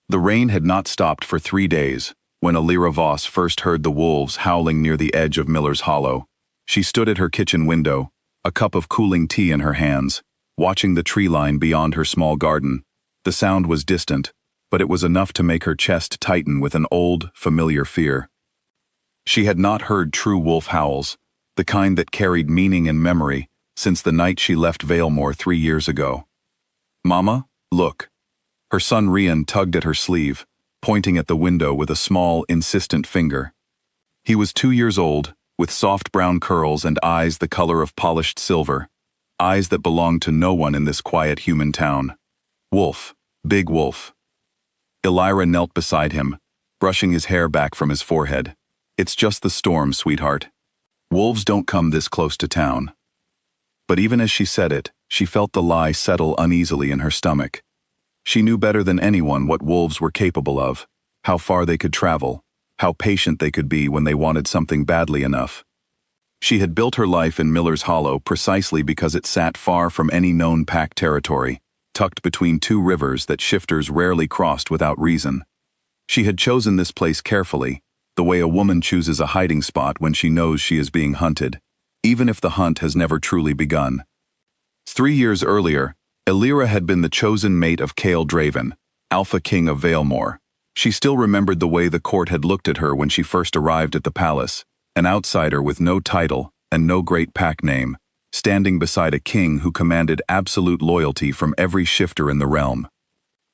The rain had not stopped for 3 days when Elira Voss first heard the wolves howling near the edge of Miller's Hollow. She stood at her kitchen window, a cup of cooling tea in her hands, watching the tree line beyond her small garden. The sound was distant, but it was enough to make her chest tighten with an old, familiar fear. She had not heard true wolf howls, the kind that carried meaning and memory, since the night she left Valemore 3 years ago. "Mama, look." Her son Rian tugged at her sleeve, pointing at the window with a small, insistent finger. He was 2 years old, with soft brown curls and eyes the color of polished silver, eyes that belonged to no one in this quiet human town. "Wolf, big wolf." Elira knelt beside him, brushing his hair back from his forehead. "It's just the storm, sweetheart. Wolves don't come this close to town." But even as she said it, she felt the lie settle uneasily in her stomach. She knew better than anyone what wolves were capable of, how far they could travel, how patient they could be when they wanted something badly enough. She had built her life in Miller's Hollow precisely because it sat far from any known pack territory, tucked between 2 rivers that shifters rarely crossed without reason. She had chosen this place carefully, the way a woman chooses a hiding spot when she knows she is being hunted, even if the hunt has never truly begun. 3 years earlier, Elira had been the chosen mate of Cale Draven, Alpha King of Valemore. She still remembered the way the court had looked at her when she first arrived at the palace, an outsider with no title and no great pack name, standing beside a king who commanded absolute loyalty from every shifter in the realm.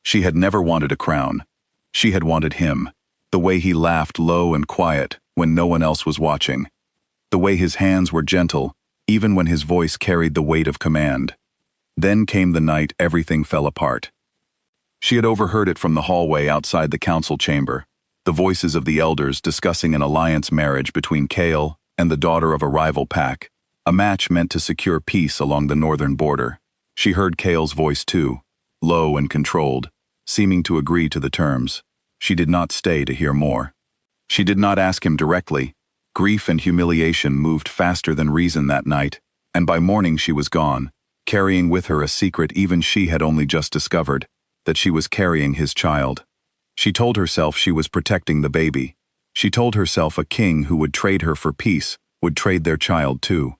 She had never wanted a crown. She had wanted him, the way he laughed low and quiet when no one else was watching, the way his hands were gentle, even when his voice carried the weight of command. Then came the night everything fell apart. She had overheard it from the hallway outside the council chamber, the voices of the elders discussing an alliance marriage between Cale and the daughter of a rival pack, a match meant to secure peace along the northern border. She heard Cale's voice too, low and controlled, seeming to agree to the terms. She did not stay to hear more. She did not ask him directly. Grief and humiliation moved faster than reason that night, and by morning she was gone, carrying with her a secret even she had only just discovered, that she was carrying his child. She told herself she was protecting the baby. She told herself a king who would trade her for peace would trade their child too.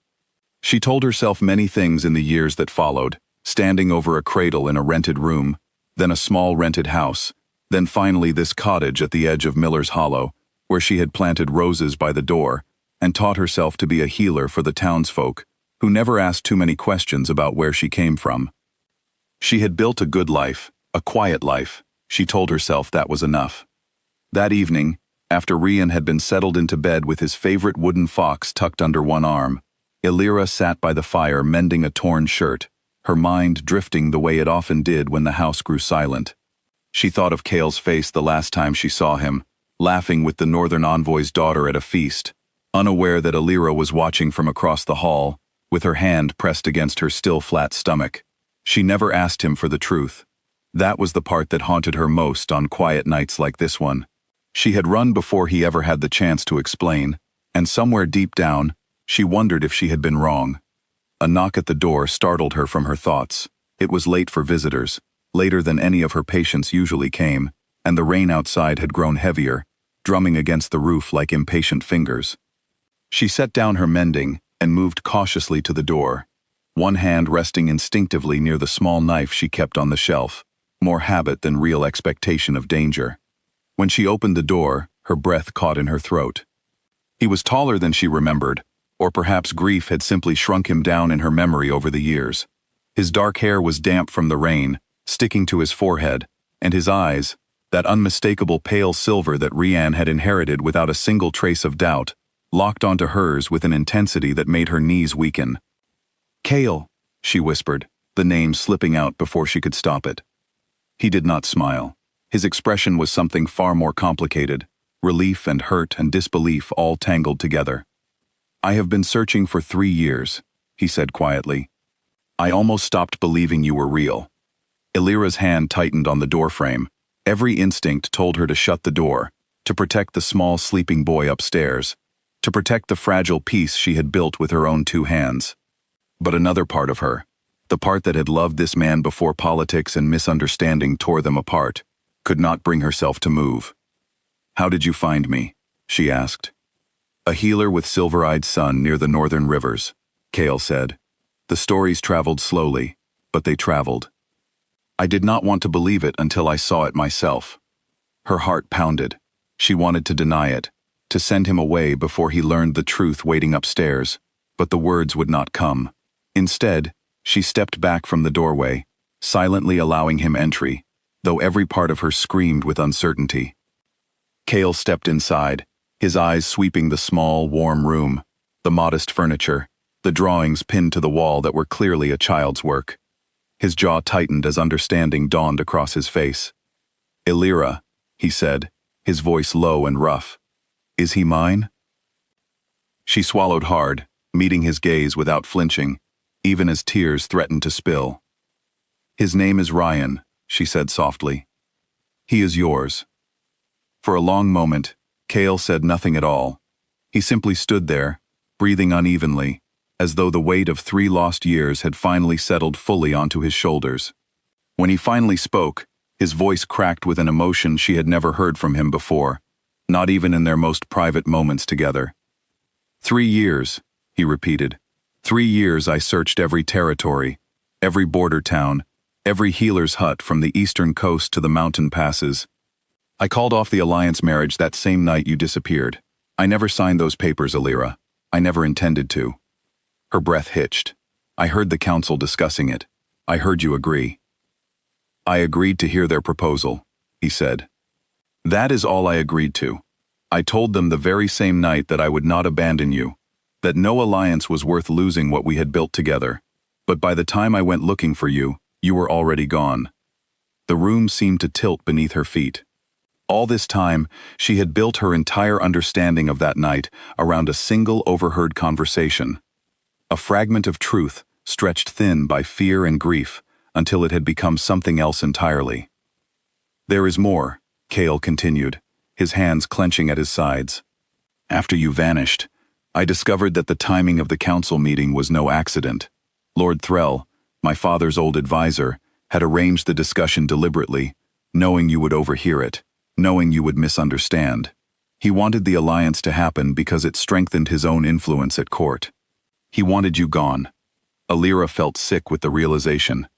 She told herself many things in the years that followed, standing over a cradle in a rented room, then a small rented house, then finally this cottage at the edge of Miller's Hollow, where she had planted roses by the door, and taught herself to be a healer for the townsfolk, who never asked too many questions about where she came from. She had built a good life, a quiet life. She told herself that was enough. That evening, after Rian had been settled into bed with his favorite wooden fox tucked under one arm, Elira sat by the fire mending a torn shirt, her mind drifting the way it often did when the house grew silent. She thought of Cale's face the last time she saw him, laughing with the Northern Envoy's daughter at a feast, unaware that Elira was watching from across the hall, with her hand pressed against her still flat stomach. She never asked him for the truth. That was the part that haunted her most on quiet nights like this one. She had run before he ever had the chance to explain, and somewhere deep down, she wondered if she had been wrong. A knock at the door startled her from her thoughts. It was late for visitors, later than any of her patients usually came, and the rain outside had grown heavier, drumming against the roof like impatient fingers. She set down her mending and moved cautiously to the door, one hand resting instinctively near the small knife she kept on the shelf, more habit than real expectation of danger. When she opened the door, her breath caught in her throat. He was taller than she remembered, or perhaps grief had simply shrunk him down in her memory over the years. His dark hair was damp from the rain, sticking to his forehead, and his eyes, that unmistakable pale silver that Rian had inherited without a single trace of doubt, locked onto hers with an intensity that made her knees weaken. "Cale," she whispered, the name slipping out before she could stop it. He did not smile. His expression was something far more complicated, relief and hurt and disbelief all tangled together. "I have been searching for 3 years," he said quietly. "I almost stopped believing you were real." Elira's hand tightened on the doorframe. Every instinct told her to shut the door, to protect the small sleeping boy upstairs, to protect the fragile peace she had built with her own 2 hands. But another part of her, the part that had loved this man before politics and misunderstanding tore them apart, could not bring herself to move. "How did you find me?" she asked. "A healer with silver-eyed son near the northern rivers," Kale said. "The stories traveled slowly, but they traveled. I did not want to believe it until I saw it myself." Her heart pounded. She wanted to deny it, to send him away before he learned the truth waiting upstairs, but the words would not come. Instead, she stepped back from the doorway, silently allowing him entry, though every part of her screamed with uncertainty. Kale stepped inside, his eyes sweeping the small, warm room, the modest furniture, the drawings pinned to the wall that were clearly a child's work. His jaw tightened as understanding dawned across his face. "Elira," he said, his voice low and rough. "Is he mine?" She swallowed hard, meeting his gaze without flinching, even as tears threatened to spill. "His name is Ryan," she said softly. "He is yours." For a long moment, Kale said nothing at all. He simply stood there, breathing unevenly, as though the weight of 3 lost years had finally settled fully onto his shoulders. When he finally spoke, his voice cracked with an emotion she had never heard from him before, not even in their most private moments together. 3 years, he repeated. 3 years I searched every territory, every border town, every healer's hut from the eastern coast to the mountain passes. I called off the alliance marriage that same night you disappeared. I never signed those papers, Elira. I never intended to. Her breath hitched. I heard the council discussing it. I heard you agree. I agreed to hear their proposal, he said. That is all I agreed to. I told them the very same night that I would not abandon you, that no alliance was worth losing what we had built together. But by the time I went looking for you, you were already gone. The room seemed to tilt beneath her feet. All this time, she had built her entire understanding of that night around a single overheard conversation. A fragment of truth, stretched thin by fear and grief, until it had become something else entirely. There is more, Kale continued, his hands clenching at his sides. After you vanished, I discovered that the timing of the council meeting was no accident. Lord Threll, my father's old advisor, had arranged the discussion deliberately, knowing you would overhear it, knowing you would misunderstand. He wanted the alliance to happen because it strengthened his own influence at court. He wanted you gone. Elira felt sick with the realization.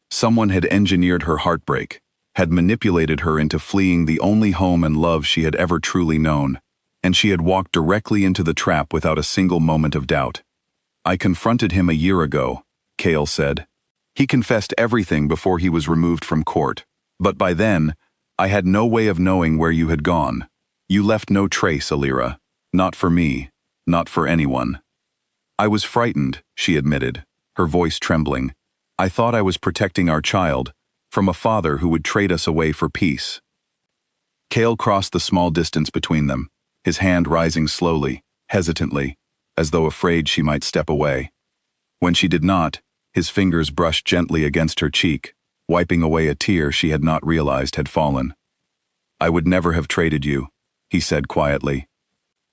Someone had engineered her heartbreak, had manipulated her into fleeing the only home and love she had ever truly known, and she had walked directly into the trap without a single moment of doubt. I confronted him a year ago, Kale said. He confessed everything before he was removed from court, but by then, I had no way of knowing where you had gone. You left no trace, Elira. Not for me, not for anyone. I was frightened, she admitted, her voice trembling. I thought I was protecting our child from a father who would trade us away for peace. Kale crossed the small distance between them, his hand rising slowly, hesitantly, as though afraid she might step away. When she did not, his fingers brushed gently against her cheek, wiping away a tear she had not realized had fallen. I would never have traded you, he said quietly.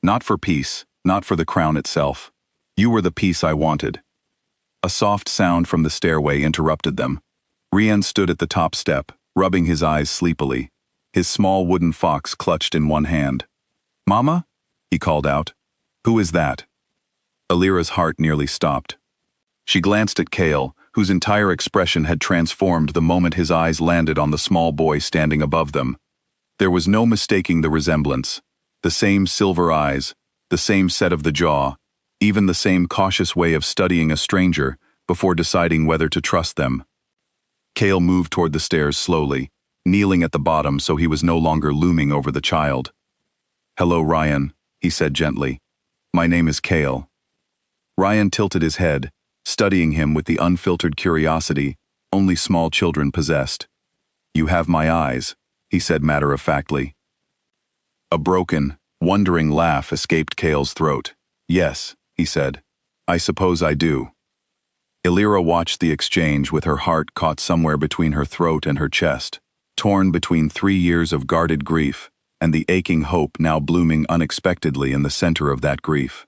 Not for peace, not for the crown itself. You were the peace I wanted. A soft sound from the stairway interrupted them. Rian stood at the top step, rubbing his eyes sleepily, his small wooden fox clutched in one hand. Mama? He called out. Who is that? Elira's heart nearly stopped. She glanced at Kale, whose entire expression had transformed the moment his eyes landed on the small boy standing above them. There was no mistaking the resemblance. The same silver eyes, the same set of the jaw, even the same cautious way of studying a stranger before deciding whether to trust them. Kale moved toward the stairs slowly, kneeling at the bottom so he was no longer looming over the child. Hello, Ryan, he said gently. My name is Kale. Ryan tilted his head, studying him with the unfiltered curiosity only small children possessed. You have my eyes, he said matter-of-factly. A broken, wondering laugh escaped Kale's throat. Yes, he said. I suppose I do. Elira watched the exchange with her heart caught somewhere between her throat and her chest, torn between 3 years of guarded grief and the aching hope now blooming unexpectedly in the center of that grief.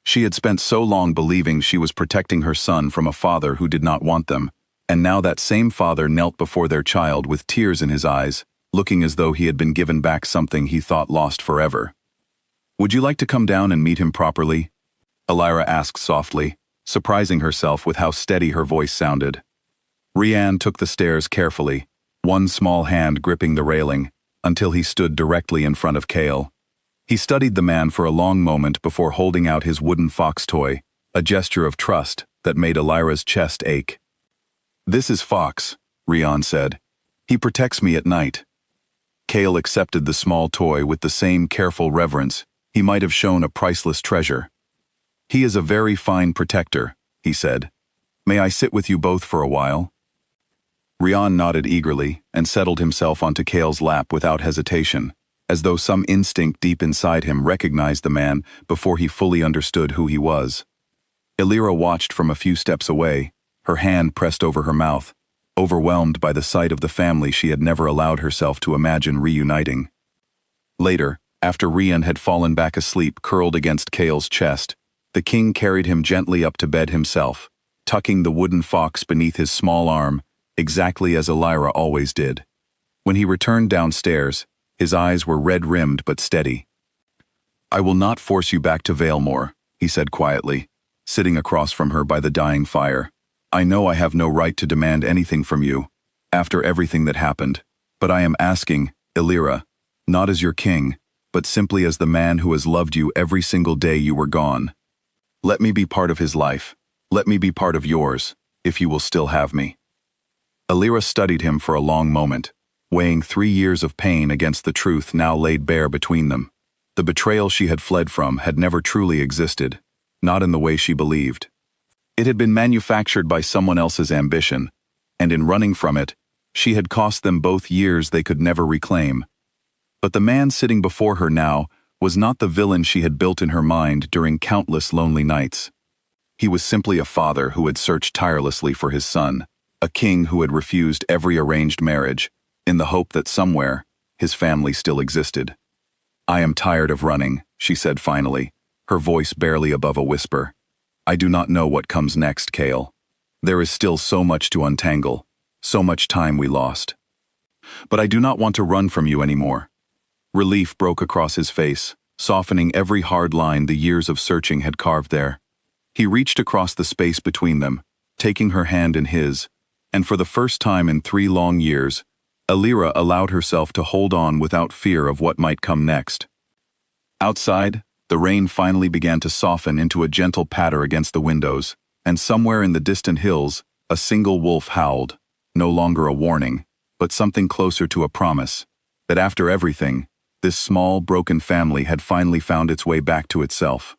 She had spent so long believing she was protecting her son from a father who did not want them, and now that same father knelt before their child with tears in his eyes, looking as though he had been given back something he thought lost forever. "Would you like to come down and meet him properly?" Elira asked softly, surprising herself with how steady her voice sounded. Rian took the stairs carefully, one small hand gripping the railing, until he stood directly in front of Kale. He studied the man for a long moment before holding out his wooden fox toy, a gesture of trust that made Elira's chest ache. "This is Fox," Rian said. "He protects me at night." Kale accepted the small toy with the same careful reverence he might have shown a priceless treasure. "He is a very fine protector," he said. "May I sit with you both for a while?" Rian nodded eagerly and settled himself onto Kale's lap without hesitation, as though some instinct deep inside him recognized the man before he fully understood who he was. Elira watched from a few steps away, her hand pressed over her mouth, overwhelmed by the sight of the family she had never allowed herself to imagine reuniting. Later, after Rian had fallen back asleep curled against Kale's chest, the king carried him gently up to bed himself, tucking the wooden fox beneath his small arm, exactly as Elira always did. When he returned downstairs, his eyes were red-rimmed but steady. "I will not force you back to Valemore," he said quietly, sitting across from her by the dying fire. "I know I have no right to demand anything from you, after everything that happened, but I am asking, Elira, not as your king, but simply as the man who has loved you every single day you were gone. Let me be part of his life. Let me be part of yours, if you will still have me." Elira studied him for a long moment, weighing 3 years of pain against the truth now laid bare between them. The betrayal she had fled from had never truly existed, not in the way she believed. It had been manufactured by someone else's ambition, and in running from it, she had cost them both years they could never reclaim. But the man sitting before her now was not the villain she had built in her mind during countless lonely nights. He was simply a father who had searched tirelessly for his son, a king who had refused every arranged marriage, in the hope that somewhere, his family still existed. "I am tired of running," she said finally, her voice barely above a whisper. "I do not know what comes next, Kale. There is still so much to untangle, so much time we lost. But I do not want to run from you anymore." Relief broke across his face, softening every hard line the years of searching had carved there. He reached across the space between them, taking her hand in his, and for the first time in 3 long years, Elira allowed herself to hold on without fear of what might come next. Outside, the rain finally began to soften into a gentle patter against the windows, and somewhere in the distant hills, a single wolf howled, no longer a warning, but something closer to a promise, that after everything, this small, broken family had finally found its way back to itself.